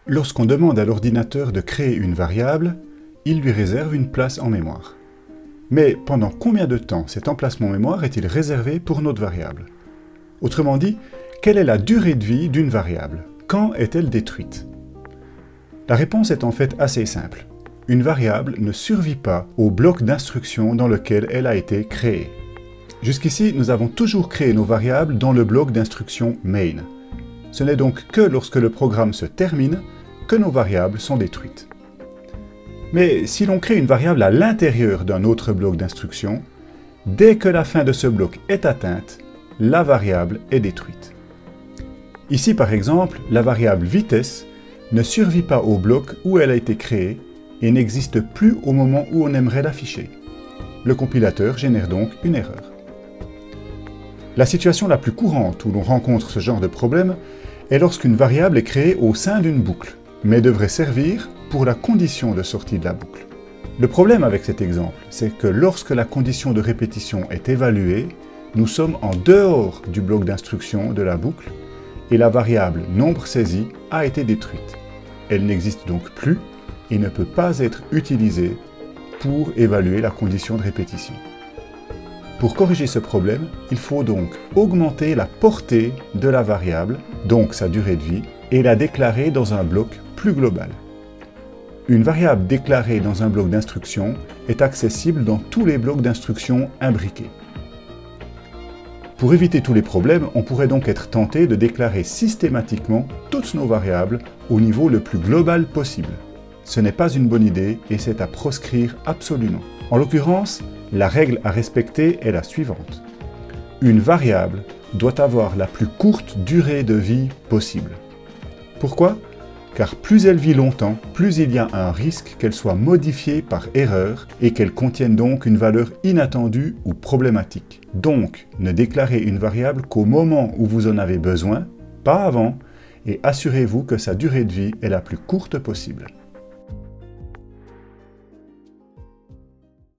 Lorsqu'on demande à l'ordinateur de créer une variable, il lui réserve une place en mémoire. Mais pendant combien de temps cet emplacement mémoire est-il réservé pour notre variable? Autrement dit, quelle est la durée de vie d'une variable? Quand est-elle détruite? La réponse est en fait assez simple. Une variable ne survit pas au bloc d'instructions dans lequel elle a été créée. Jusqu'ici, nous avons toujours créé nos variables dans le bloc d'instructions main. Ce n'est donc que lorsque le programme se termine que nos variables sont détruites. Mais si l'on crée une variable à l'intérieur d'un autre bloc d'instructions, dès que la fin de ce bloc est atteinte, la variable est détruite. Ici par exemple, la variable vitesse ne survit pas au bloc où elle a été créée et n'existe plus au moment où on aimerait l'afficher. Le compilateur génère donc une erreur. La situation la plus courante où l'on rencontre ce genre de problème est lorsqu'une variable est créée au sein d'une boucle, mais devrait servir pour la condition de sortie de la boucle. Le problème avec cet exemple, c'est que lorsque la condition de répétition est évaluée, nous sommes en dehors du bloc d'instruction de la boucle et la variable nombre saisi a été détruite. Elle n'existe donc plus et ne peut pas être utilisée pour évaluer la condition de répétition. Pour corriger ce problème, il faut donc augmenter la portée de la variable, donc sa durée de vie, et la déclarer dans un bloc plus global. Une variable déclarée dans un bloc d'instruction est accessible dans tous les blocs d'instruction imbriqués. Pour éviter tous les problèmes, on pourrait donc être tenté de déclarer systématiquement toutes nos variables au niveau le plus global possible. Ce n'est pas une bonne idée et c'est à proscrire absolument. En l'occurrence, la règle à respecter est la suivante. Une variable doit avoir la plus courte durée de vie possible. Pourquoi? Car plus elle vit longtemps, plus il y a un risque qu'elle soit modifiée par erreur et qu'elle contienne donc une valeur inattendue ou problématique. Donc, ne déclarez une variable qu'au moment où vous en avez besoin, pas avant, et assurez-vous que sa durée de vie est la plus courte possible.